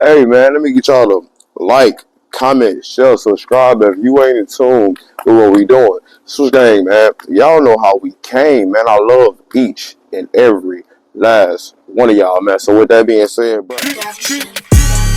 Hey man, let me get y'all to like, comment, share, subscribe if you ain't in tune with what we doing. Switch gang, man. Y'all know how we came, man. I love each and every last one of y'all, man. So with that being said, bro.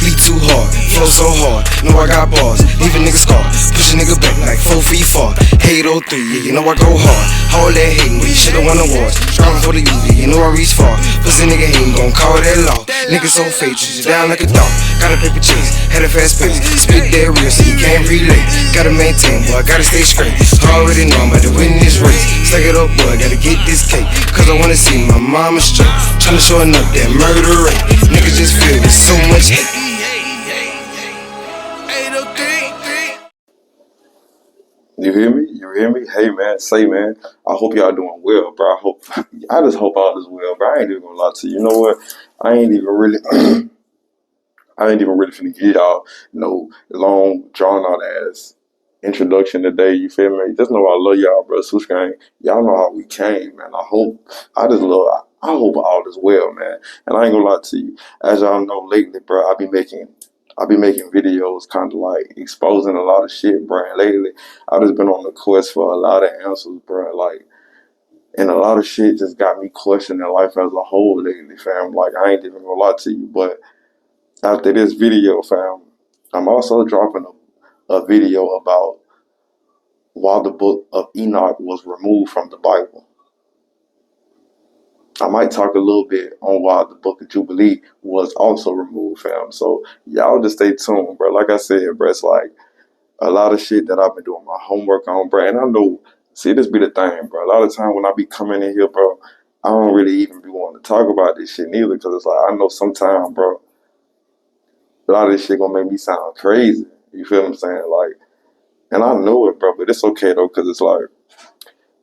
Beat too hard, flow so hard, know I got bars, leave a nigga scar, push a nigga back like 4 feet far. Hate 03, yeah, you know I go hard. All that hating, we should've won awards. Strong for the youth, yeah, you know I reach far. Pussy nigga hating, gon' call that law. Nigga so fake, treat you down like a dog. Got a paper chase, had a fast pace. Spit that real, so you can't relate. Gotta maintain, boy, I gotta stay straight. Already know I'm about to win this race. Stack it up, boy, I gotta get this cake. Cause I wanna see my mama straight. Tryna shorten up that murder rate. Niggas just feel there's so much hate. You hear me? You hear me? Hey man, say man. I hope y'all doing well, bro. I just hope all is well, bro. I ain't even gonna lie to you. You know what? I ain't even really I ain't even really finna give y'all no long, drawn out ass introduction today. You feel me? Just know I love y'all, bro. Switch gang. Y'all know how we came, man. I hope all is well, man. And I ain't gonna lie to you. As y'all know lately, bro, I be making videos kind of like exposing a lot of shit, bro. And lately, I just been on the quest for a lot of answers, bro. Like, and a lot of shit just got me questioning life as a whole lately, fam. Like, I ain't even gonna lie to you, but after this video, fam, I'm also dropping a video about why the book of Enoch was removed from the Bible. I might talk a little bit on why the book of Jubilee was also removed, fam. So y'all just stay tuned, bro. Like I said, bro, it's like a lot of shit that I've been doing my homework on, bro. And I know, see, this be the thing, bro. A lot of time when I be coming in here, bro, I don't really even be wanting to talk about this shit neither, because it's like I know sometimes, bro, a lot of this shit gonna make me sound crazy. You feel what I'm saying? Like, and I know it, bro, but it's okay though, because it's like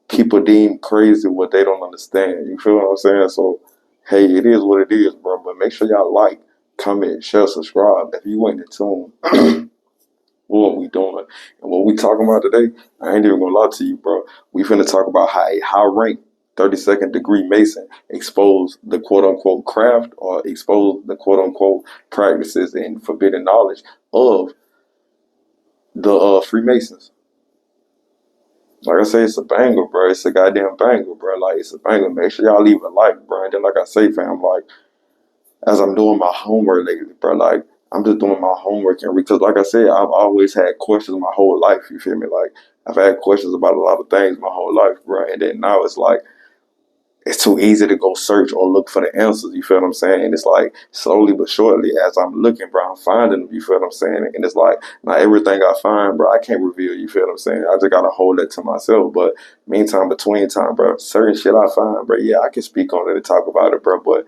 people deem crazy what they don't understand. You feel what I'm saying? So, hey, it is what it is, bro. But make sure y'all like, comment, share, subscribe if you ain't in tune. What we doing and what we talking about today, I ain't even gonna lie to you, bro. We finna talk about how a high rank 32nd degree Mason exposed the quote unquote craft or exposed the quote unquote practices and forbidden knowledge of the Freemasons. Like I say, it's a banger, bro. It's a goddamn banger, bro. Like, it's a banger. Make sure y'all leave a like, bro. And then, like I say, fam, like, as I'm doing my homework lately, bro, like, I'm just doing my homework. And because, like I said, I've always had questions my whole life, you feel me? Like, I've had questions about a lot of things my whole life, bro. And then now it's like, it's too easy to go search or look for the answers, you feel what I'm saying? And it's like, slowly but surely, as I'm looking, bro, I'm finding them, you feel what I'm saying? And it's like, not everything I find, bro, I can't reveal, you feel what I'm saying? I just gotta hold that to myself. But meantime, between time, bro, certain shit I find, bro, yeah, I can speak on it and talk about it, bro. But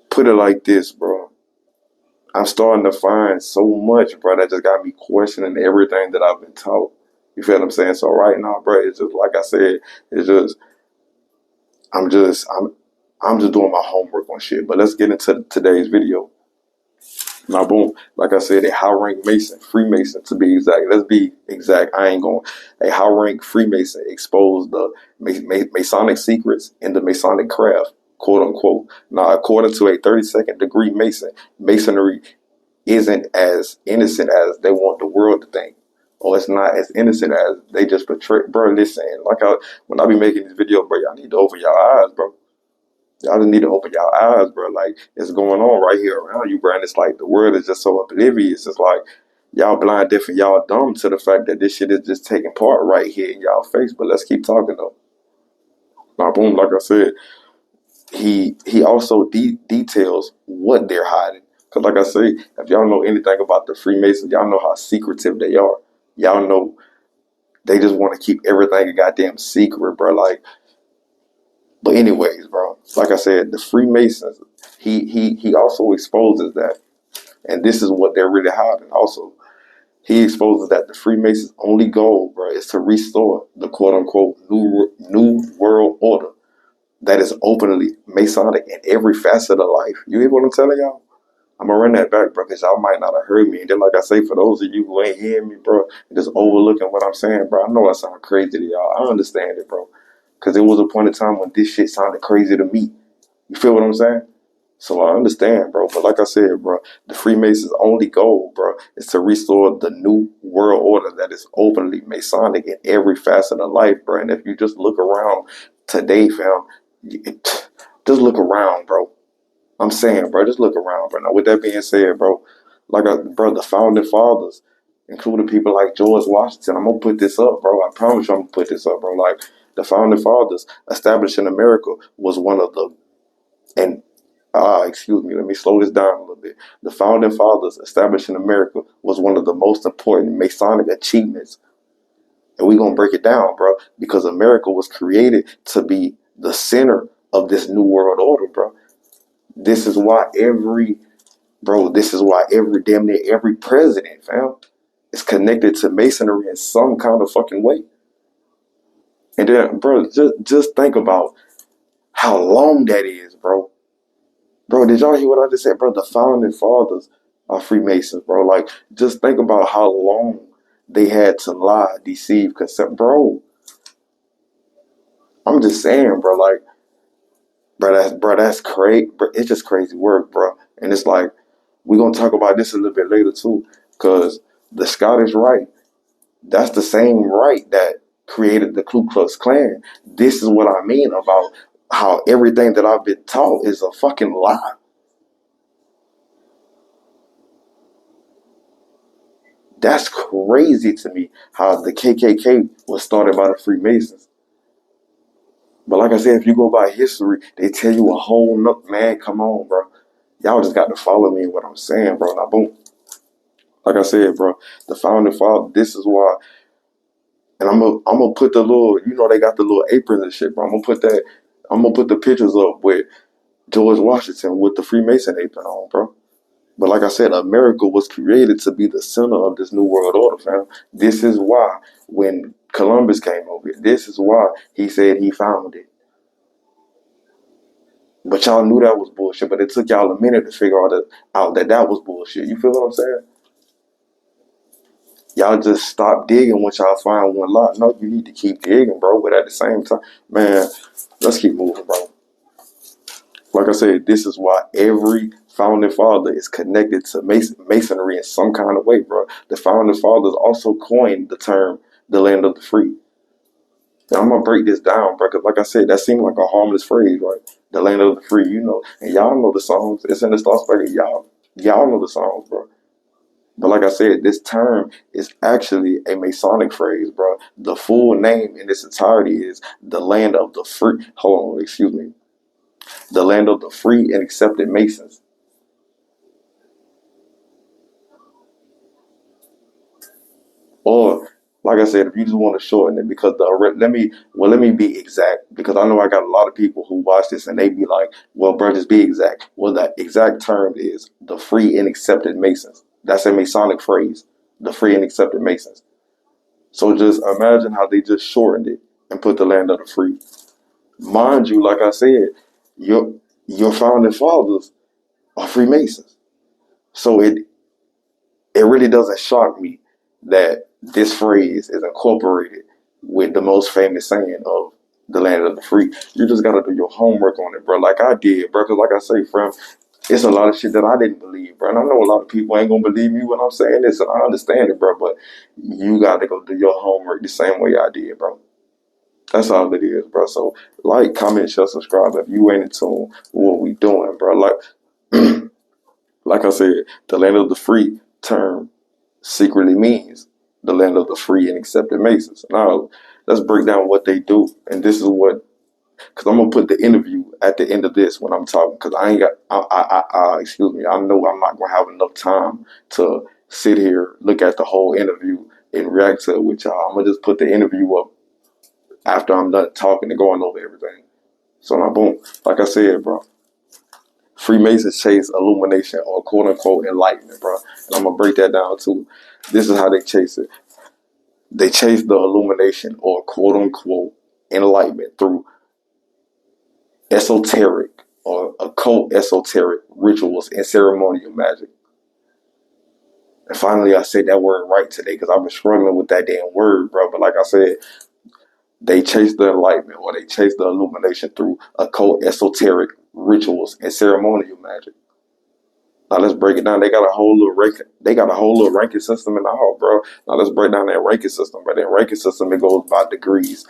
put it like this, bro. I'm starting to find so much, bro, that just got me questioning everything that I've been taught. You feel what I'm saying? So right now, bro, it's just like I said, it's just I'm just I'm just doing my homework on shit. But let's get into today's video. Now, boom, like I said, a high rank Mason, Freemason to be exact. Let's be exact. I ain't going. A high rank Freemason exposed the Masonic secrets in the Masonic craft, quote unquote. Now, according to a 32nd degree Mason, Masonry isn't as innocent as they want the world to think. Or it's not as innocent as they just portray. Bro, listen, when I be making this video, bro, y'all need to open your eyes, bro. Y'all just need to open y'all eyes, bro. Like, it's going on right here around you, bro. And it's like the world is just so oblivious. It's like y'all blind, deaf, and y'all dumb to the fact that this shit is just taking part right here in y'all face. But let's keep talking though. Now, boom, like I said, he also details what they're hiding. Cause like I say, if y'all know anything about the Freemasons, y'all know how secretive they are. Y'all know they just want to keep everything a goddamn secret, bro. Like, but anyways, bro, like I said, the Freemasons, he also exposes that. And this is what they're really hiding also. He exposes that the Freemasons' only goal, bro, is to restore the quote-unquote new world order that is openly Masonic in every facet of life. You hear what I'm telling y'all? I'm going to run that back, bro, because y'all might not have heard me. And then, like I say, for those of you who ain't hearing me, bro, and just overlooking what I'm saying, bro, I know I sound crazy to y'all. I understand it, bro. Because there was a point in time when this shit sounded crazy to me. You feel what I'm saying? So I understand, bro. But like I said, bro, the Freemasons' only goal, bro, is to restore the new world order that is openly Masonic in every facet of life, bro. And if you just look around today, fam, just look around, bro. I'm saying, bro, just look around, bro. Now, with that being said, bro, bro, the founding fathers, including people like George Washington, I'm gonna put this up, bro. I promise you, I'm gonna put this up, bro. Like the founding fathers establishing America was one of the, and excuse me, let me slow this down a little bit. The founding fathers establishing America was one of the most important Masonic achievements. And we're going to break it down, bro, because America was created to be the center of this new world order, bro. This is why damn near every president, fam, is connected to Masonry in some kind of fucking way. And then, bro, just think about how long that is, bro. Bro, did y'all hear what I just said, bro? The founding fathers are Freemasons, bro. Like, just think about how long they had to lie, deceive, bro. I'm just saying, bro. Like, that's crazy. Bro, it's just crazy work, bro. And it's like we're gonna talk about this a little bit later too, because the Scottish Rite, that's the same Rite that created the Ku Klux Klan. This is what I mean about how everything that I've been taught is a fucking lie. That's crazy to me how the KKK was started by the Freemasons. But like I said, if you go by history, they tell you a whole nother, man, come on, bro. Y'all just got to follow me in what I'm saying, bro. Now, boom. Like I said, bro, the founding father, this is why, and I'm gonna put the little, they got the little aprons and shit, bro. I'm gonna put the pictures up with George Washington with the Freemason apron on, bro. But like I said, America was created to be the center of this new world order, fam. This is why when Columbus came over here, this is why he said he found it. But y'all knew that was bullshit, but it took y'all a minute to figure out that was bullshit. You feel what I'm saying? Y'all just stop digging once y'all find one lot. No, you need to keep digging, bro. But at the same time, man, let's keep moving, bro. Like I said, this is why every founding father is connected to Masonry in some kind of way, bro. The founding fathers also coined the term the land of the free. And I'm going to break this down, bro, because like I said, that seemed like a harmless phrase, right? The land of the free, and y'all know the songs. It's in the Star Spangled. Y'all know the songs, bro. But like I said, this term is actually a Masonic phrase, bro. The full name in its entirety is the land of the free. Hold on, excuse me. The land of the free and accepted Masons. Or, like I said, if you just want to shorten it, because let me be exact, because I know I got a lot of people who watch this and they be like, well, bro, just be exact. Well, that exact term is the free and accepted Masons. That's a Masonic phrase, the free and accepted Masons. So just imagine how they just shortened it and put the land of the free. Mind you, like I said, your founding fathers are Freemasons. So it really doesn't shock me that this phrase is incorporated with the most famous saying of the land of the free. You just gotta do your homework on it, bro. Like I did, bro. Because like I say, friend, it's a lot of shit that I didn't believe, bro. And I know a lot of people ain't gonna believe me when I'm saying this, and I understand it, bro. But you gotta go do your homework the same way I did, bro. That's all it is, bro. So like, comment, share, subscribe if you ain't in tune with what we doing, bro. Like I said, the land of the free term secretly means the land of the free and accepted Masons. Now, let's break down what they do. And this is what, because I'm going to put the interview at the end of this when I'm talking, because excuse me, I know I'm not going to have enough time to sit here, look at the whole interview and react to it with y'all. I'm going to just put the interview up after I'm done talking and going over everything. So now, boom, like I said, bro, Freemasons chase illumination or quote unquote enlightenment, bro. And I'm going to break that down too. This is how they chase it. They chase the illumination or quote unquote enlightenment through esoteric or occult esoteric rituals and ceremonial magic. And finally, I said that word right today because I've been struggling with that damn word, bro. But like I said, they chase the enlightenment or they chase the illumination through occult esoteric rituals and ceremonial magic. Now let's break it down. They got a whole little ranking system in the hall, bro. Now let's break down that ranking system. But that ranking system, it goes by degrees.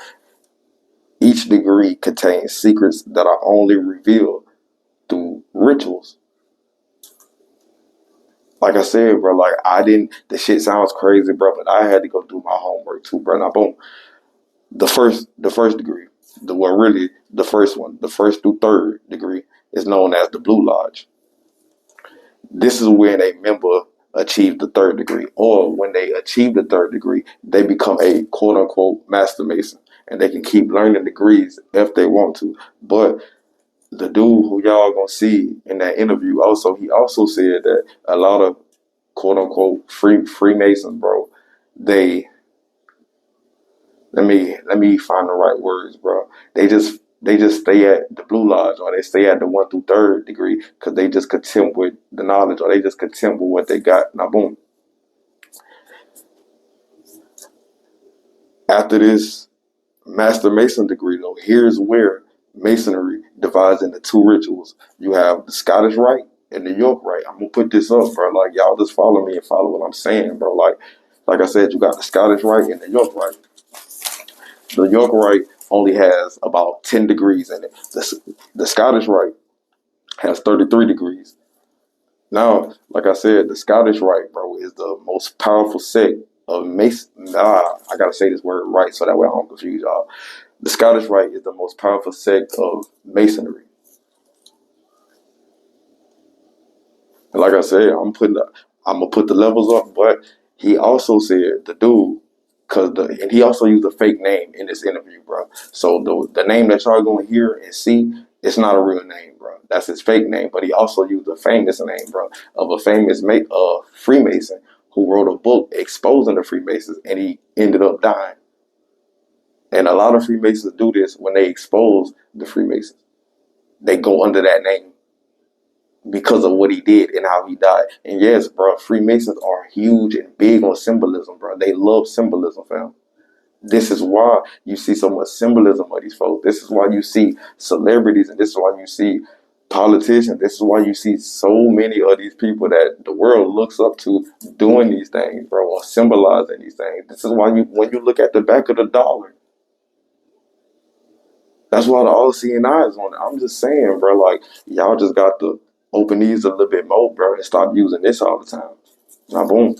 Each degree contains secrets that are only revealed through rituals. Like I said, bro, the shit sounds crazy, bro, but I had to go do my homework too, bro. Now, boom. The first degree, the first one, the first through third degree is known as the Blue Lodge. This is when a member achieves the third degree, or when they achieve the third degree, they become a quote unquote Master Mason, and they can keep learning degrees if they want to. But the dude who y'all gonna see in that interview he also said that a lot of quote unquote Freemasons, bro, they let me find the right words, bro. They just stay at the Blue Lodge, or they stay at the 1 through 3rd degree because they just content with the knowledge, or they just content with what they got. Now, boom. After this Master Mason degree, though, here's where Masonry divides into 2 rituals. You have the Scottish Rite and the York Rite. I'm gonna put this up, bro. Like, y'all just follow me and follow what I'm saying, bro. Like I said, you got the Scottish Rite and the York Rite. The York Rite only has about 10 degrees in it. The Scottish Rite has 33 degrees. Now, like I said, the Scottish Rite, bro, is the most powerful sect of Mason. I gotta say this word right so that way I don't confuse y'all. The Scottish Rite is the most powerful sect of Masonry. And like I said, I'm gonna put the levels up, but he also said, the dude, and he also used a fake name in this interview, bro. So the name that y'all gonna hear and see, it's not a real name, bro. That's his fake name. But he also used a famous name, bro, of a famous Freemason who wrote a book exposing the Freemasons, and he ended up dying. And a lot of Freemasons do this when they expose the Freemasons. They go under that name because of what he did and how he died. And yes, bro, Freemasons are huge and big on symbolism, bro. They love symbolism, fam. This is why you see so much symbolism of these folks. This is why you see celebrities, and this is why you see politicians. This is why you see so many of these people that the world looks up to doing these things, bro, or symbolizing these things. This is why when you look at the back of the dollar, that's why the all-seeing eye is on it. I'm just saying, bro, like, y'all just got to open these a little bit more, bro, and stop using this all the time. Now, boom.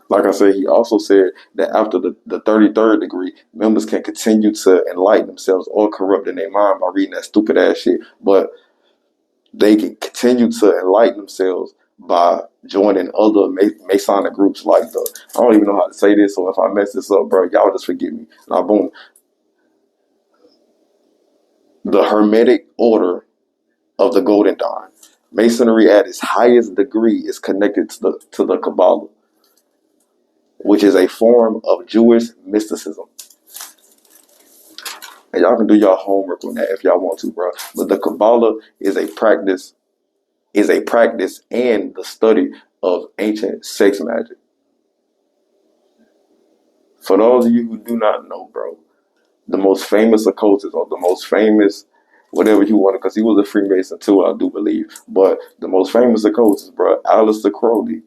Like I said, he also said that after the 33rd degree, members can continue to enlighten themselves or corrupt in their mind by reading that stupid ass shit. But they can continue to enlighten themselves by joining other Masonic groups like I don't even know how to say this, so if I mess this up, bro, y'all just forgive me. Now, boom. The Hermetic Order of the Golden Dawn. Masonry at its highest degree is connected to the Kabbalah, which is a form of Jewish mysticism. And y'all can do your homework on that if y'all want to, bro. But the Kabbalah is a practice and the study of ancient sex magic. For those of you who do not know, bro, the most famous occultist, or the most famous whatever you want, because he was a Freemason too, I do believe. But the most famous occultist, bro, Aleister Crowley,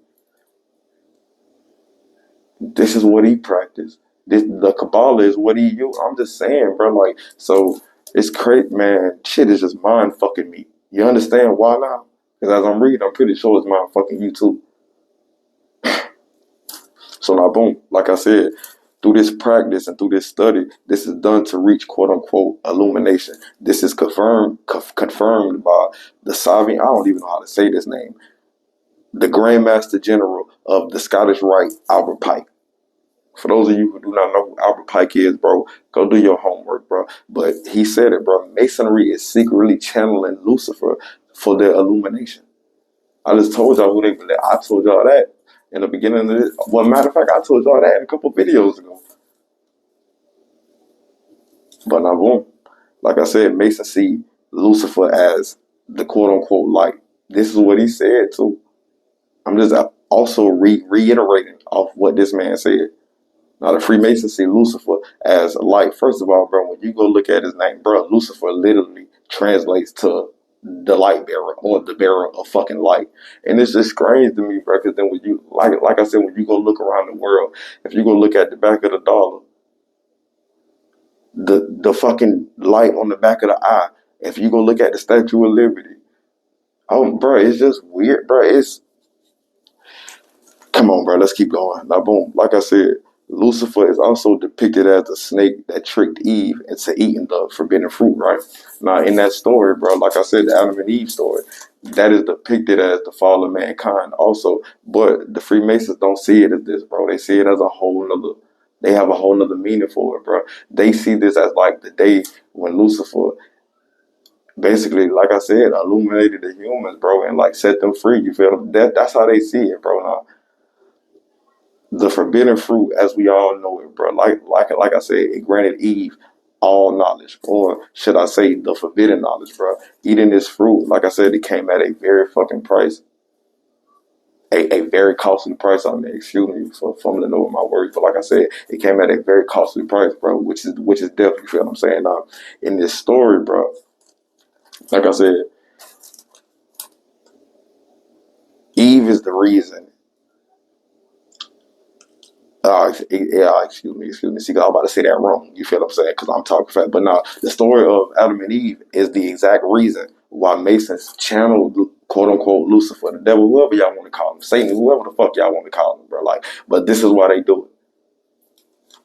this is what he practiced. The Kabbalah is what he used. I'm just saying, bro, like, so it's crazy, man. Shit is just mind fucking me. You understand why now? Because as I'm reading, I'm pretty sure it's mind fucking you too. So now, boom, like I said, through this practice and through this study, this is done to reach quote unquote illumination. This is confirmed by the Sovereign, I don't even know how to say this name, the Grand Master General of the Scottish Rite, Albert Pike. For those of you who do not know who Albert Pike is, bro, go do your homework, bro. But he said it, bro. Masonry is secretly channeling Lucifer for their illumination. I just told y'all who they believe. I told y'all that in the beginning of this. Well, matter of fact, I told y'all that in a couple videos ago. But now, boom. Like I said, Mason see Lucifer as the quote-unquote light. This is what he said, too. I'm just also reiterating off what this man said. Now the Freemasons see Lucifer as light. First of all, bro, when you go look at his name, bro, Lucifer literally translates to the light bearer or the bearer of fucking light. And it's just crazy to me, bro, because then when you, like I said, when you go look around the world, if you go look at the back of the dollar, the fucking light on the back of the eye, if you go look at the Statue of Liberty, oh, bro, it's just weird, bro. Come on, bro, let's keep going. Now, boom, like I said, Lucifer is also depicted as the snake that tricked Eve into eating the forbidden fruit, right? Now, in that story, bro, like I said, the Adam and Eve story, that is depicted as the fall of mankind also. But the Freemasons don't see it as this, bro. They see it as a whole nother, they have a whole nother meaning for it, bro. They see this as like the day when Lucifer basically, like I said, illuminated the humans, bro, and like set them free. You feel them? That's how they see it, bro. Now, the forbidden fruit, as we all know it, bro, like I said, it granted Eve all knowledge, or should I say, the forbidden knowledge, bro. Eating this fruit, like I said, it came at a very fucking price, a very costly price. I mean, excuse me for fumbling over my words, but like I said, it came at a very costly price, bro, which is death. You feel what I'm saying? Now, in this story, bro, like I said, Eve is the reason. Excuse me. See, I'm about to say that wrong. You feel what I'm saying? Because I'm talking fast. But now, the story of Adam and Eve is the exact reason why Masons channeled, quote unquote, Lucifer, the devil, whoever y'all want to call him, Satan, whoever the fuck y'all want to call him, bro. Like, but this is why they do it.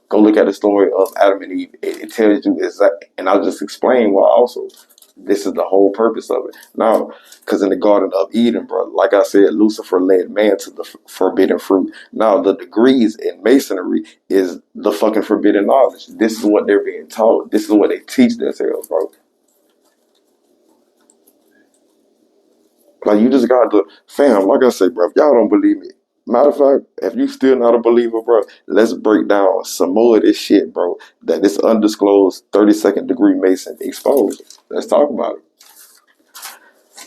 Go look at the story of Adam and Eve. It tells you exactly, and I'll just explain why also. This is the whole purpose of it. Now, because in the Garden of Eden, bro, like I said, Lucifer led man to the forbidden fruit. Now, the degrees in Masonry is the fucking forbidden knowledge. This is what they're being taught. This is what they teach themselves, bro. Like, you just got to, fam, like I say, bro, if y'all don't believe me, matter of fact, if you still not a believer, bro, let's break down some more of this shit, bro, that this undisclosed 32nd degree Mason exposed. Let's talk about it.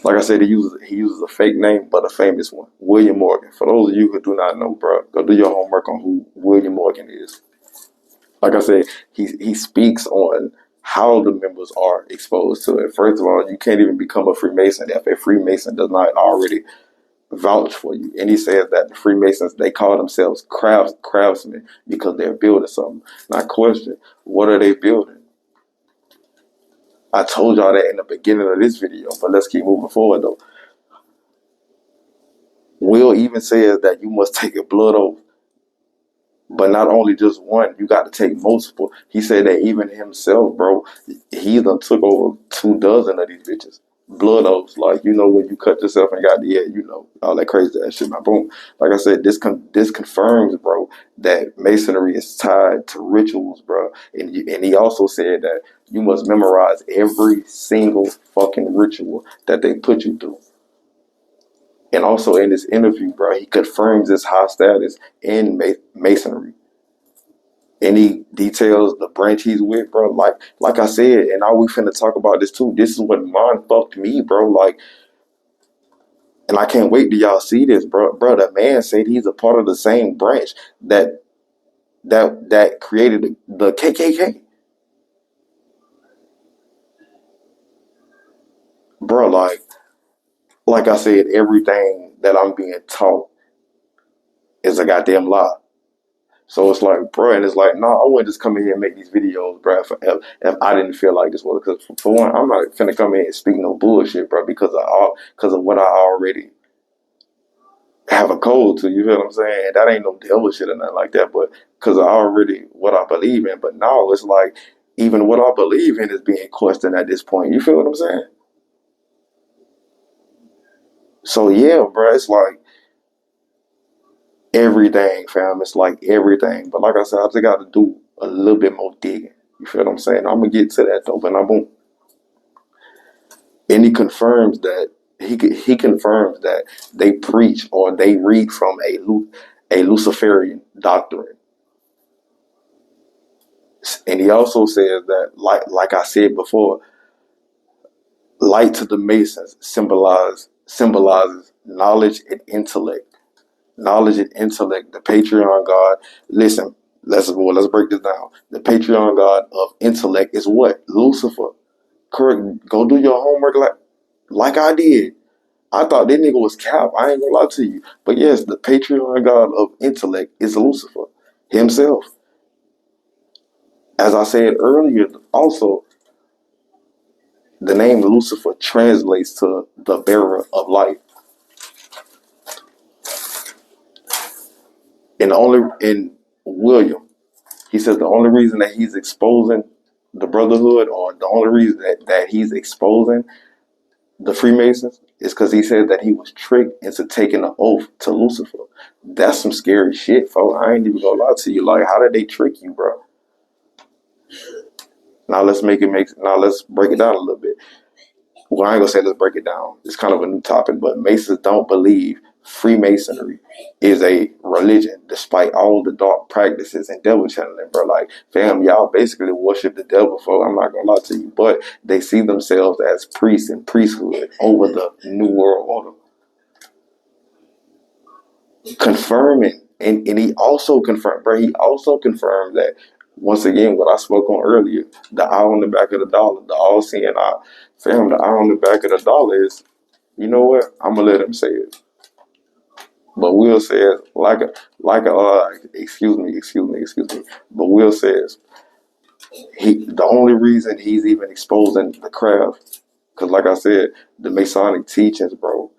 Like I said, he uses a fake name, but a famous one, William Morgan. For those of you who do not know, bro, go do your homework on who William Morgan is. Like I said, he speaks on how the members are exposed to it. First of all, you can't even become a Freemason if a Freemason does not already vouch for you. And he says that the Freemasons, they call themselves craftsmen because they're building something. Now, question, what are they building? I told y'all that in the beginning of this video, but let's keep moving forward though. Will even says that you must take a blood oath, but not only just one, you got to take multiple. He said that even himself, bro, he done took over 24 of these bitches. Blood oaths, like, you know, when you cut yourself and got the, you know, all that crazy ass shit. Now, boom. Like I said, this confirms, bro, that Masonry is tied to rituals, bro. And he also said that you must memorize every single fucking ritual that they put you through. And also in this interview, bro, he confirms his high status in Masonry. And he details the branch he's with, bro. Like I said, and now we finna talk about this too. This is what mind fucked me, bro. Like, and I can't wait till y'all see this, bro. Bro, that man said he's a part of the same branch that created the KKK. Bro, like I said, everything that I'm being taught is a goddamn lie. So it's like, bro, and it's like, nah, I wouldn't just come in here and make these videos, bro, if I didn't feel like this was. Because for one, I'm not finna come in and speak no bullshit, bro, because of what I already have a code to. You feel what I'm saying? And that ain't no devil shit or nothing like that, but because I already what I believe in. But now it's like, even what I believe in is being questioned at this point. You feel what I'm saying? So yeah, bro, it's like, everything, fam. It's like everything. But like I said, I just got to do a little bit more digging. You feel what I'm saying? I'm going to get to that though, but I won't. And he confirms that they preach or they read from a Luciferian doctrine. And he also says that, like I said before, light to the Masons symbolizes knowledge and intellect. Knowledge and intellect, the Patreon God. Listen, Let's break this down. The Patreon god of intellect is what? Lucifer. Correct. Go do your homework like I did. I thought that nigga was cap. I ain't gonna lie to you. But yes, the Patreon god of intellect is Lucifer himself. As I said earlier, also, the name Lucifer translates to the bearer of life. In William, he says the only reason that he's exposing the Brotherhood, or the only reason that he's exposing the Freemasons, is because he said that he was tricked into taking an oath to Lucifer. That's some scary shit, folks. I ain't even gonna lie to you. Like, how did they trick you, bro? Now let's break it down a little bit. Well, I ain't gonna say let's break it down. It's kind of a new topic, but Masons don't believe Freemasonry is a religion, despite all the dark practices and devil channeling, bro. Like, fam, y'all basically worship the devil, folks. I'm not gonna lie to you, but they see themselves as priests and priesthood over the New World Order. Confirming, and he also confirmed, bro. He also confirmed that, once again, what I spoke on earlier, the eye on the back of the dollar, the all-seeing eye. Fam, the eye on the back of the dollar is, you know what? I'm gonna let him say it. But Will says, excuse me. But Will says, the only reason he's even exposing the craft, because like I said, the Masonic teachings, bro,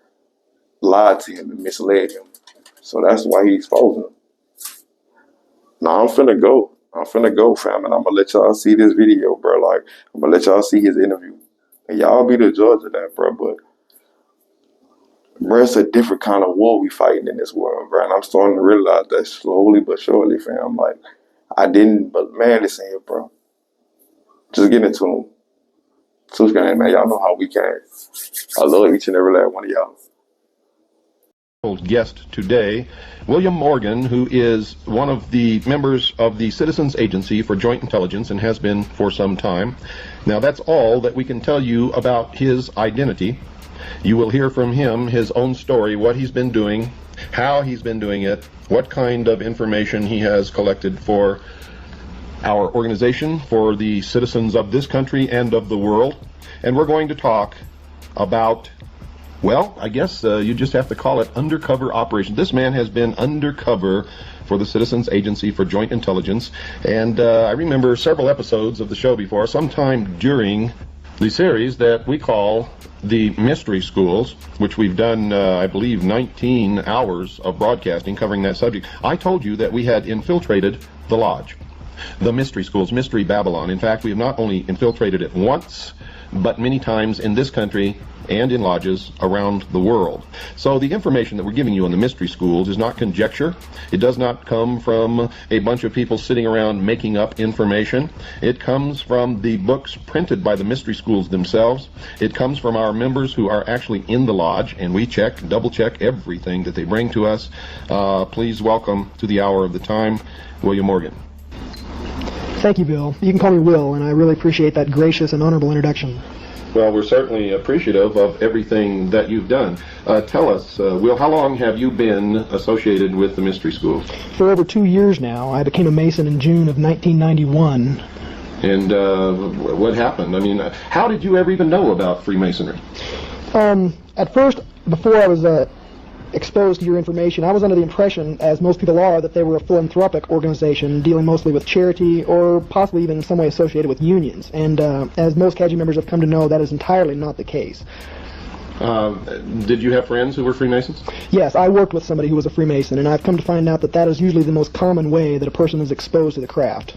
lied to him and misled him. So that's why he's exposing them. Now I'm finna go, fam, and I'm gonna let y'all see this video, bro. Like, I'm gonna let y'all see his interview. And y'all be the judge of that, bro. But, bro, it's a different kind of war we fighting in this world, bro. And I'm starting to realize that slowly but surely, fam. Like, I didn't, but man, listen here, bro. Just get into him. Tush Gang, man, y'all know how we can. I love each and every last one of y'all. Guest today, William Morgan, who is one of the members of the Citizens Agency for Joint Intelligence and has been for some time. Now, that's all that we can tell you about his identity. You will hear from him his own story, what he's been doing, how he's been doing it, what kind of information he has collected for our organization, for the citizens of this country and of the world. And we're going to talk about, well, I guess you just have to call it undercover operation. This man has been undercover for the Citizens Agency for Joint Intelligence, and I remember several episodes of the show before, sometime during the series that we call the Mystery Schools, which we've done, I believe, 19 hours of broadcasting covering that subject. I told you that we had infiltrated the lodge, the Mystery Schools, Mystery Babylon. In fact, we have not only infiltrated it once, but many times in this country and in lodges around the world. So the information that we're giving you on the Mystery Schools is not conjecture. It does not come from a bunch of people sitting around making up information. It comes from the books printed by the Mystery Schools themselves. It comes from our members who are actually in the lodge, and we check, double check everything that they bring to us. Please welcome to the hour of the time, William Morgan. Thank you, Bill. You can call me Will, and I really appreciate that gracious and honorable introduction. Well, we're certainly appreciative of everything that you've done. Tell us, Will, how long have you been associated with the Mystery Schools? For over 2 years now. I became a Mason in June of 1991. And what happened? I mean, how did you ever even know about Freemasonry? At first, before I was exposed to your information, I was under the impression, as most people are, that they were a philanthropic organization dealing mostly with charity or possibly even in some way associated with unions. And as most CAGI members have come to know, that is entirely not the case. Did you have friends who were Freemasons? Yes, I worked with somebody who was a Freemason, and I've come to find out that that is usually the most common way that a person is exposed to the craft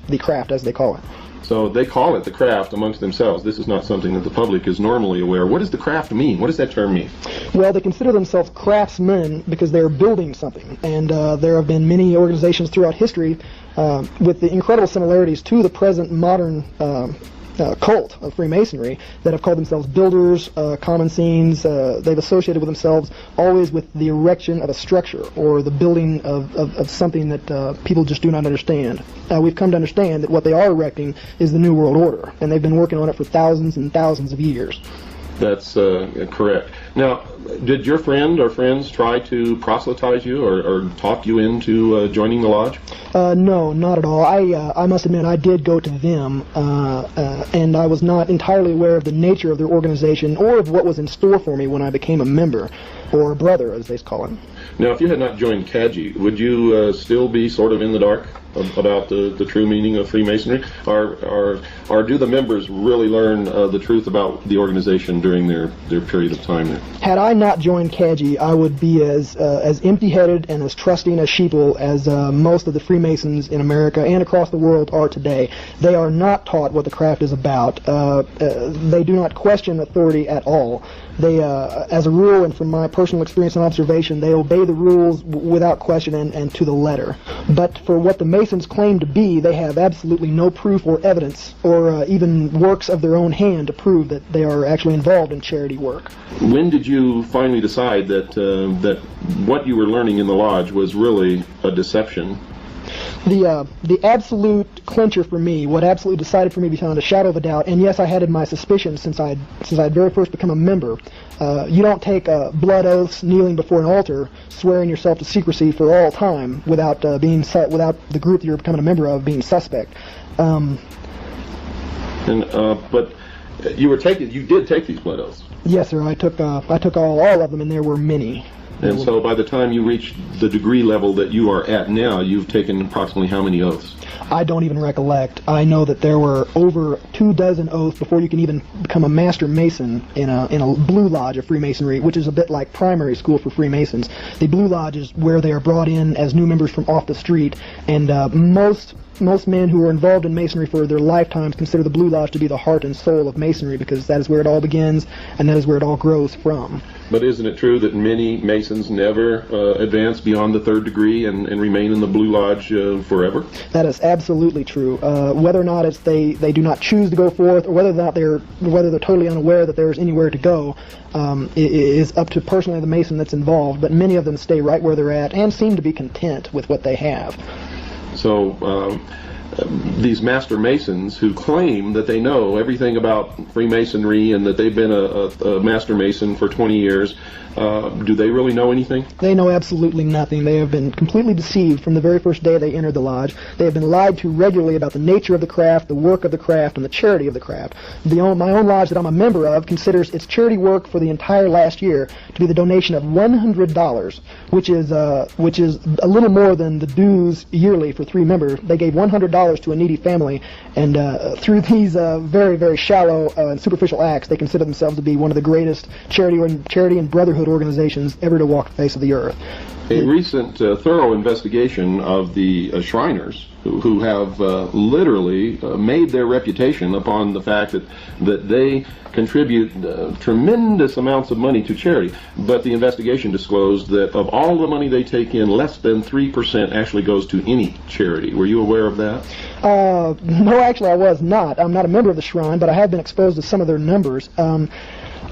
as they call it. So they call it the craft amongst themselves. This is not something that the public is normally aware. What does the craft mean? What does that term mean? Well, they consider themselves craftsmen because they're building something. And there have been many organizations throughout history with the incredible similarities to the present modern cult of Freemasonry that have called themselves builders, common scenes. They've associated with themselves always with the erection of a structure or the building of something that people just do not understand. We've come to understand that what they are erecting is the New World Order, and they've been working on it for thousands and thousands of years. That's correct. Now, did your friend or friends try to proselytize you or talk you into joining the lodge? No, not at all. I must admit I did go to them, and I was not entirely aware of the nature of their organization or of what was in store for me when I became a member, or a brother, as they call it. Now, if you had not joined CAGI, would you still be sort of in the dark about the true meaning of Freemasonry? Or do the members really learn the truth about the organization during their period of time there? Had I not joined CAGI, I would be as empty-headed and as trusting as sheeple as most of the Freemasons in America and across the world are today. They are not taught what the craft is about. They do not question authority at all. They, as a rule, and from my personal experience and observation, they obey the rules without question and to the letter. But for what the Masons claim to be, they have absolutely no proof or evidence or even works of their own hand to prove that they are actually involved in charity work. When did you finally decide that what you were learning in the lodge was really a deception? The absolute clincher for me, what absolutely decided for me beyond a shadow of a doubt, and yes, I had my suspicions since I'd very first become a member. You don't take blood oaths, kneeling before an altar, swearing yourself to secrecy for all time without without the group that you're becoming a member of being suspect. But you did take these blood oaths. Yes, sir. I took all of them, and there were many. And so by the time you reach the degree level that you are at now, you've taken approximately how many oaths? I don't even recollect. I know that there were over 24 oaths before you can even become a Master Mason in a Blue Lodge of Freemasonry, which is a bit like primary school for Freemasons. The Blue Lodge is where they are brought in as new members from off the street, and most men who are involved in Masonry for their lifetimes consider the Blue Lodge to be the heart and soul of Masonry, because that is where it all begins and that is where it all grows from. But isn't it true that many Masons never advance beyond the third degree and remain in the Blue Lodge forever? That is absolutely true. Whether or not they do not choose to go forth, or whether they're totally unaware that there's anywhere to go, is up to personally the Mason that's involved. But many of them stay right where they're at and seem to be content with what they have. So these Master Masons who claim that they know everything about Freemasonry and that they've been a Master Mason for 20 years, do they really know anything? They know absolutely nothing. They have been completely deceived from the very first day they entered the lodge. They have been lied to regularly about the nature of the craft, the work of the craft, and the charity of the craft. My own lodge that I'm a member of considers its charity work for the entire last year to be the donation of $100, which is a little more than the dues yearly for 3 members. They gave $100 to a needy family, and through these very, very shallow and superficial acts, they consider themselves to be one of the greatest charity and brotherhood organizations ever to walk the face of the earth. A recent thorough investigation of the Shriners, who have literally made their reputation upon the fact that they contribute tremendous amounts of money to charity, but the investigation disclosed that of all the money they take in, less than 3% actually goes to any charity. Were you aware of that? No, actually I was not. I'm not a member of the Shrine, but I have been exposed to some of their numbers.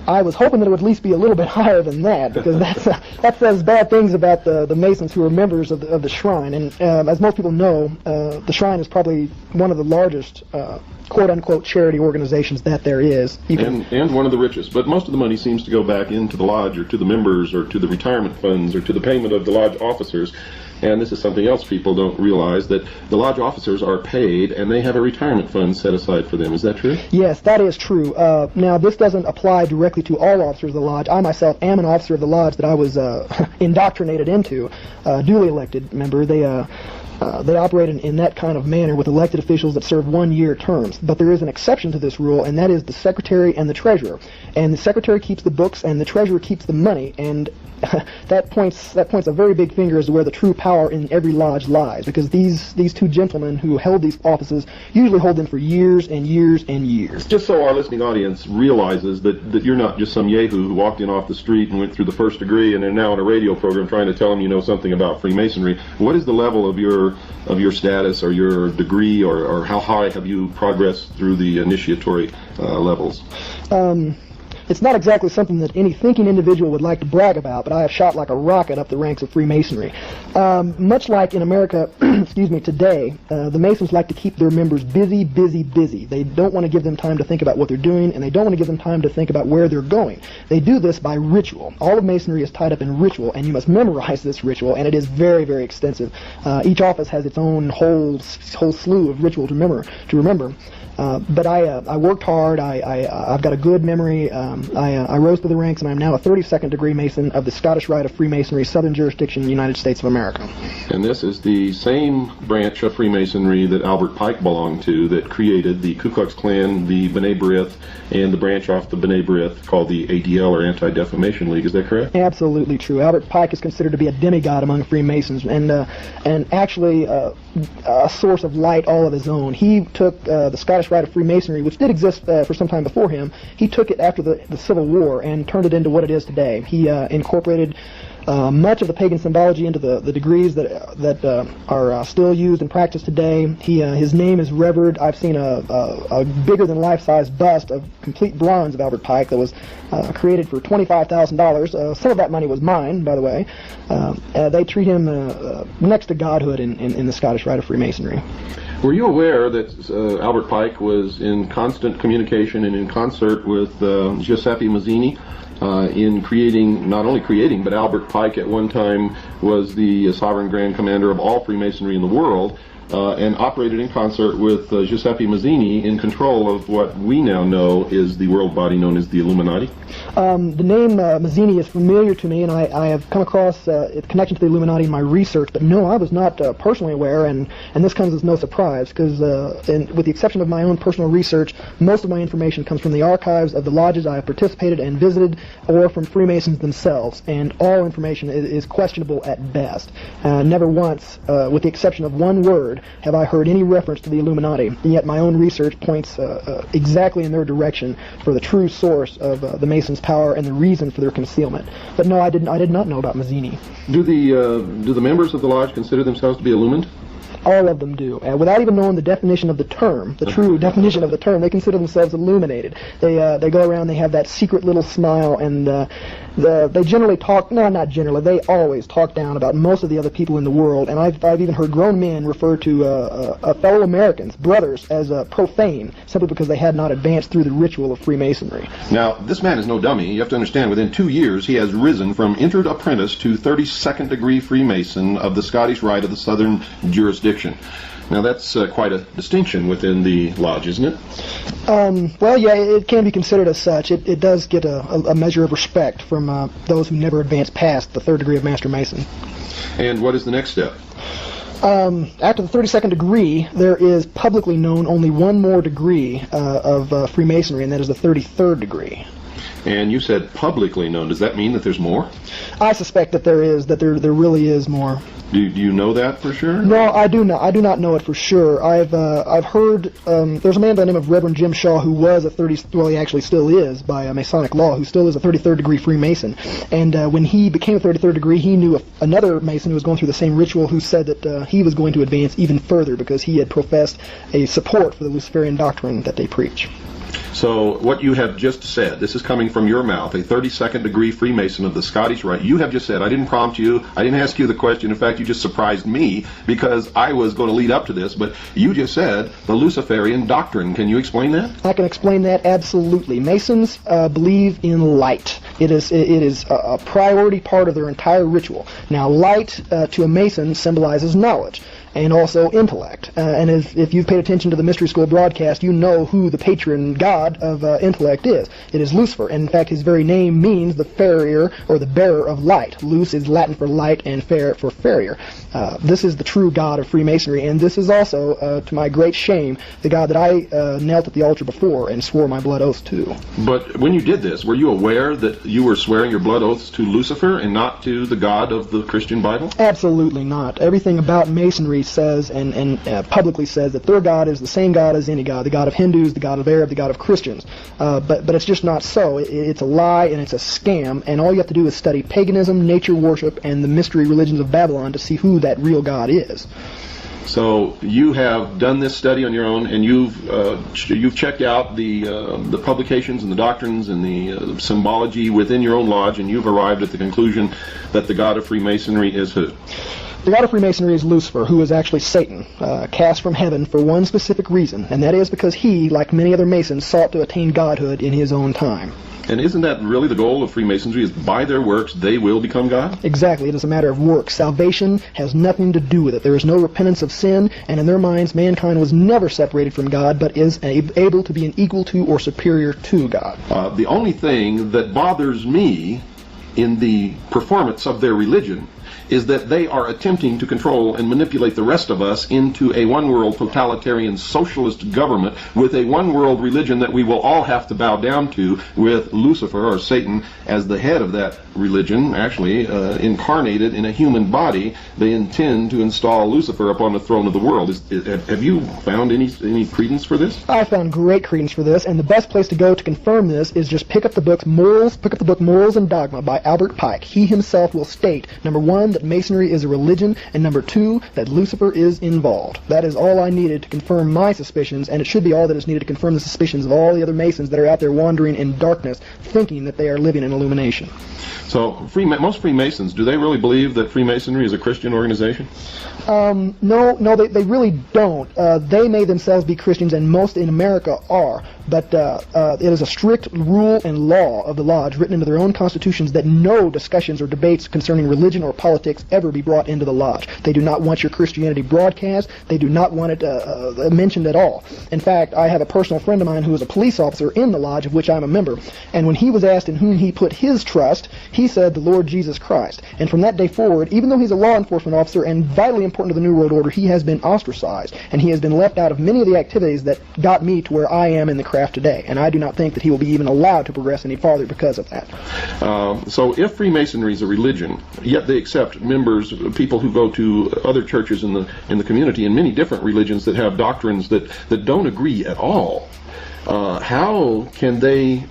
I was hoping that it would at least be a little bit higher than that, because that says bad things about the Masons who are members of the Shrine. And as most people know, the Shrine is probably one of the largest quote-unquote charity organizations that there is. And one of the richest. But most of the money seems to go back into the lodge or to the members or to the retirement funds or to the payment of the lodge officers. And this is something else people don't realize, that the lodge officers are paid and they have a retirement fund set aside for them. Is that true? Yes, that is true. Now, this doesn't apply directly to all officers of the lodge. I myself am an officer of the lodge that I was indoctrinated into, duly elected member. They operate in that kind of manner with elected officials that serve 1-year terms. But there is an exception to this rule, and that is the secretary and the treasurer. And the secretary keeps the books, and the treasurer keeps the money. And that points a very big finger as to where the true power in every lodge lies, because these 2 gentlemen who held these offices usually hold them for years and years and years. Just so our listening audience realizes that you're not just some yahoo who walked in off the street and went through the first degree and are now on a radio program trying to tell them you know something about Freemasonry. What is the level of your status or your degree, or how high have you progressed through the initiatory levels? It's not exactly something that any thinking individual would like to brag about, but I have shot like a rocket up the ranks of Freemasonry. Much like in America, excuse me, today, the Masons like to keep their members busy, busy, busy. They don't want to give them time to think about what they're doing, and they don't want to give them time to think about where they're going. They do this by ritual. All of Masonry is tied up in ritual, and you must memorize this ritual, and it is very, very extensive. Each office has its own whole slew of ritual to remember. But I worked hard. I've got a good memory. I rose to the ranks, and I'm now a 32nd degree Mason of the Scottish Rite of Freemasonry, Southern Jurisdiction, United States of America. And this is the same branch of Freemasonry that Albert Pike belonged to that created the Ku Klux Klan, the B'nai B'rith, and the branch off the B'nai B'rith called the ADL, or Anti-Defamation League. Is that correct? Absolutely true. Albert Pike is considered to be a demigod among Freemasons, and actually a source of light all of his own. He took the Scottish Rite of Freemasonry, which did exist for some time before him. He took it after the Civil War and turned it into what it is today. He incorporated much of the pagan symbology into the degrees that are still used and practiced today. His name is revered. I've seen a bigger than life-size bust of complete bronze of Albert Pike that was created for $25,000. Some of that money was mine, by the way. They treat him next to godhood in the Scottish Rite of Freemasonry. Were you aware that Albert Pike was in constant communication and in concert with Giuseppe Mazzini in not only creating, but Albert Pike at one time was the Sovereign Grand Commander of all Freemasonry in the world, and operated in concert with Giuseppe Mazzini in control of what we now know is the world body known as the Illuminati? The name Mazzini is familiar to me, and I have come across its connection to the Illuminati in my research, but no, I was not personally aware, and this comes as no surprise, because with the exception of my own personal research, most of my information comes from the archives of the lodges I have participated and visited, or from Freemasons themselves, and all information is questionable at best. Never once, with the exception of one word, have I heard any reference to the Illuminati, and yet my own research points exactly in their direction for the true source of the Masons' power and the reason for their concealment. But no, I did not know about Mazzini. Do the members of the lodge consider themselves to be illumined? All of them do. Without even knowing the definition of the term, the true definition of the term, they consider themselves illuminated. They go around, they have that secret little smile, and they generally talk, no, not generally, they always talk down about most of the other people in the world, and I've even heard grown men refer to fellow Americans, brothers, as profane, simply because they had not advanced through the ritual of Freemasonry. Now, this man is no dummy. You have to understand, within 2 years, he has risen from entered apprentice to 32nd degree Freemason of the Scottish Rite of the Southern Jurisdiction. Now that's quite a distinction within the lodge, isn't it? Well, yeah, it can be considered as such. It does get a measure of respect from those who never advance past the third degree of Master Mason. And what is the next step? After the 32nd degree, there is publicly known only one more degree of Freemasonry, and that is the 33rd degree. And you said publicly known. Does that mean that there's more? I suspect that there really is more. Do you know that for sure? No, I do not. I do not know it for sure. I've heard there's a man by the name of Reverend Jim Shaw who was he actually still is by Masonic law, who still is a 33rd degree Freemason. And when he became a 33rd degree, he knew another Mason who was going through the same ritual who said that he was going to advance even further because he had professed a support for the Luciferian doctrine that they preach. So what you have just said, this is coming from your mouth, a 32nd degree Freemason of the Scottish Rite. You have just said, I didn't prompt you, I didn't ask you the question. In fact, you just surprised me because I was going to lead up to this, but you just said the Luciferian doctrine. Can you explain that? I can explain that absolutely. Masons believe in light. It is a priority part of their entire ritual. Now, light to a Mason symbolizes knowledge and also intellect. And if you've paid attention to the Mystery School broadcast, you know who the patron god of intellect is. It is Lucifer. And in fact, his very name means the farrier, or the bearer of light. Luce is Latin for light, and fer for farrier. This is the true god of Freemasonry, and this is also, to my great shame, the god that I knelt at the altar before and swore my blood oath to. But when you did this, were you aware that you were swearing your blood oaths to Lucifer and not to the God of the Christian Bible? Absolutely not. Everything about Masonry says and publicly says that their God is the same God as any God, the God of Hindus, the God of Arab, the God of Christians. But it's just not so. It's a lie and it's a scam, and all you have to do is study paganism, nature worship, and the mystery religions of Babylon to see who that real God is. So you have done this study on your own, and you've checked out the publications and the doctrines and the symbology within your own lodge, and you've arrived at the conclusion that the God of Freemasonry is who? The God of Freemasonry is Lucifer, who is actually Satan, cast from heaven for one specific reason, and that is because he, like many other Masons, sought to attain godhood in his own time. And isn't that really the goal of Freemasonry, is by their works they will become God? Exactly. It is a matter of works. Salvation has nothing to do with it. There is no repentance of sin, and in their minds, mankind was never separated from God, but is able to be an equal to or superior to God. The only thing that bothers me in the performance of their religion is that they are attempting to control and manipulate the rest of us into a one-world totalitarian socialist government with a one-world religion that we will all have to bow down to, with Lucifer, or Satan, as the head of that religion, actually incarnated in a human body. They intend to install Lucifer upon the throne of the world. Have you found any credence for this? I found great credence for this, and the best place to go to confirm this is just pick up the book Morals and Dogma by Albert Pike. He himself will state, number one, that Masonry is a religion, and number two, that Lucifer is involved. That is all I needed to confirm my suspicions, and it should be all that is needed to confirm the suspicions of all the other Masons that are out there wandering in darkness, thinking that they are living in illumination. So, most Freemasons, do they really believe that Freemasonry is a Christian organization? No, they really don't. They may themselves be Christians, and most in America are, but it is a strict rule and law of the Lodge, written into their own constitutions, that no discussions or debates concerning religion or politics ever be brought into the Lodge. They do not want your Christianity broadcast. They do not want it mentioned at all. In fact, I have a personal friend of mine who is a police officer in the Lodge, of which I'm a member, and when he was asked in whom he put his trust, he said the Lord Jesus Christ. And from that day forward, even though he's a law enforcement officer and vitally important to the New World Order, he has been ostracized, and he has been left out of many of the activities that got me to where I am in the craft today. And I do not think that he will be even allowed to progress any farther because of that. So if Freemasonry is a religion, yet they accept members, people who go to other churches in the community, in many different religions that have doctrines that don't agree at all, how can they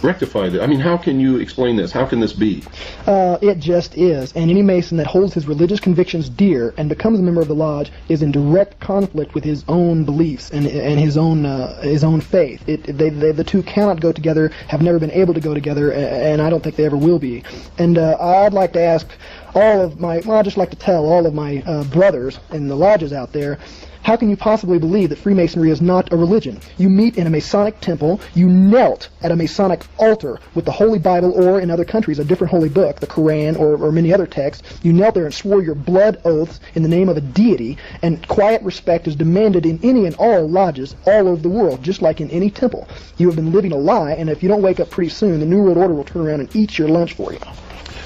rectify that? I mean, how can you explain this? How can this be? It just is. And any Mason that holds his religious convictions dear and becomes a member of the Lodge is in direct conflict with his own beliefs and his own faith. The two cannot go together, have never been able to go together, and I don't think they ever will be. And I'd like to ask I'd just like to tell all of my brothers in the lodges out there, how can you possibly believe that Freemasonry is not a religion? You meet in a Masonic temple, you knelt at a Masonic altar with the Holy Bible, or in other countries a different holy book, the Quran or many other texts. You knelt there and swore your blood oaths in the name of a deity, and quiet respect is demanded in any and all lodges all over the world, just like in any temple. You have been living a lie, and if you don't wake up pretty soon, the New World Order will turn around and eat your lunch for you.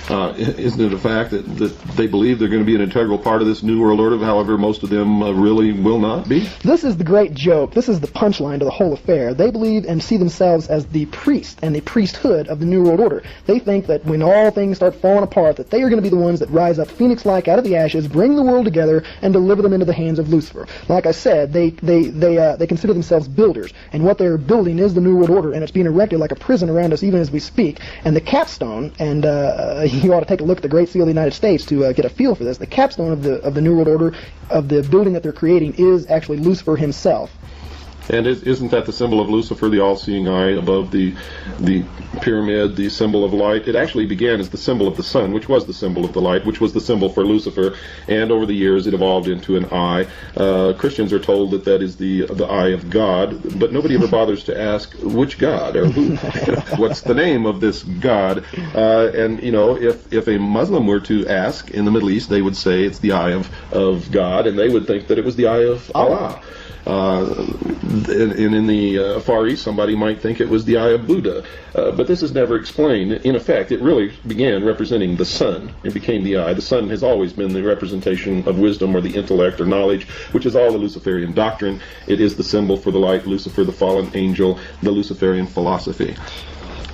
Isn't it a fact that they believe they're going to be an integral part of this New World Order, however most of them really will not be? This is the great joke. This is the punchline to the whole affair. They believe and see themselves as the priest and the priesthood of the New World Order. They think that when all things start falling apart, that they are going to be the ones that rise up phoenix-like out of the ashes, bring the world together, and deliver them into the hands of Lucifer. Like I said, they consider themselves builders, and what they're building is the New World Order, and it's being erected like a prison around us even as we speak. And the capstone, and you ought to take a look at the Great Seal of the United States to get a feel for this. The capstone of the New World Order, of the building that they're creating, is actually Lucifer himself. And isn't that the symbol of Lucifer, the all-seeing eye above the pyramid, the symbol of light? It actually began as the symbol of the sun, which was the symbol of the light, which was the symbol for Lucifer, and over the years it evolved into an eye. Christians are told that is the eye of God, but nobody ever bothers to ask which God, or who, what's the name of this God. And, you know, if a Muslim were to ask in the Middle East, they would say it's the eye of God, and they would think that it was the eye of Allah. And in the Far East, somebody might think it was the eye of Buddha. But this is never explained. In effect, it really began representing the sun. It became the eye. The sun has always been the representation of wisdom, or the intellect, or knowledge, which is all the Luciferian doctrine. It is the symbol for the light, Lucifer, the fallen angel, the Luciferian philosophy.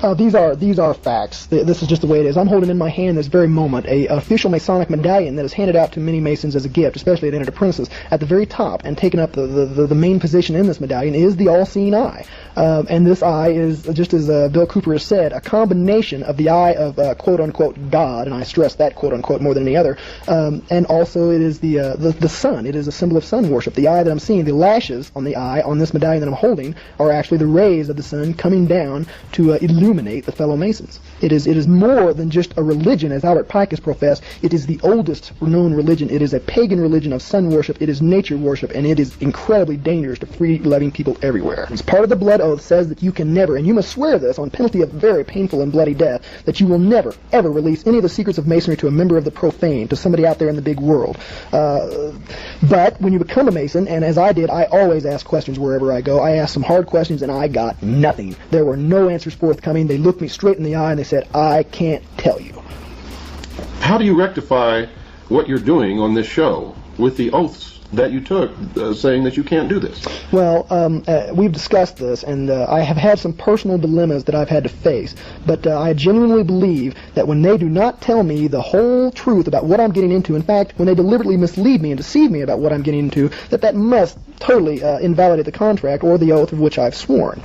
These are facts. This is just the way it is. I'm holding in my hand this very moment an official Masonic medallion that is handed out to many Masons as a gift, especially at Entered Apprentices. At the very top and taking up the main position in this medallion is the all-seeing eye. And this eye is, just as Bill Cooper has said, a combination of the eye of quote-unquote God, and I stress that quote-unquote more than any other, and also it is the sun. It is a symbol of sun worship. The eye that I'm seeing, the lashes on the eye on this medallion that I'm holding, are actually the rays of the sun coming down to illuminate the fellow Masons. It is more than just a religion, as Albert Pike has professed. It is the oldest known religion. It is a pagan religion of sun worship. It is nature worship, and it is incredibly dangerous to free-loving people everywhere. It's part of the blood oath says that you can never, and you must swear this on penalty of very painful and bloody death, that you will never, ever release any of the secrets of Masonry to a member of the profane, to somebody out there in the big world. But when you become a Mason, and as I did, I always ask questions wherever I go. I asked some hard questions, and I got nothing. There were no answers forthcoming. They looked me straight in the eye, and they said, I can't tell you. How do you rectify what you're doing on this show with the oaths that you took, saying that you can't do this? Well, we've discussed this, and I have had some personal dilemmas that I've had to face, but I genuinely believe that when they do not tell me the whole truth about what I'm getting into, in fact, when they deliberately mislead me and deceive me about what I'm getting into, that must totally invalidate the contract or the oath of which I've sworn.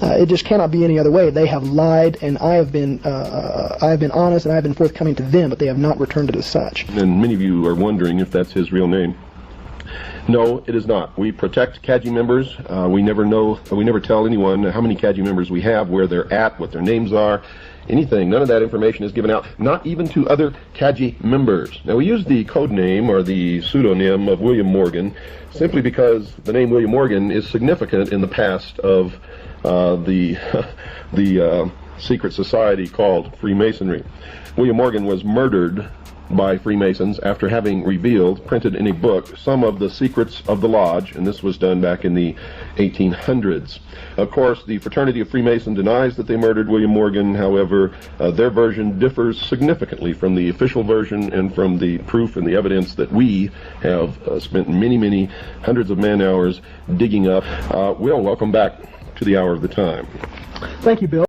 It just cannot be any other way. They have lied, and I have been honest, and I have been forthcoming to them, but they have not returned it as such. And many of you are wondering if that's his real name. No, it is not. We protect CAGI members. We never tell anyone how many CAGI members we have, where they're at, what their names are, anything. None of that information is given out, not even to other CAGI members. Now, we use the code name or the pseudonym of William Morgan simply because the name William Morgan is significant in the past of the secret society called Freemasonry. William Morgan was murdered by Freemasons after having printed in a book, some of the secrets of the lodge, and this was done back in the 1800s. Of course, the Fraternity of Freemasons denies that they murdered William Morgan. However, their version differs significantly from the official version and from the proof and the evidence that we have spent many hundreds of man-hours digging up. Will, welcome back to the Hour of the Time. Thank you, Bill.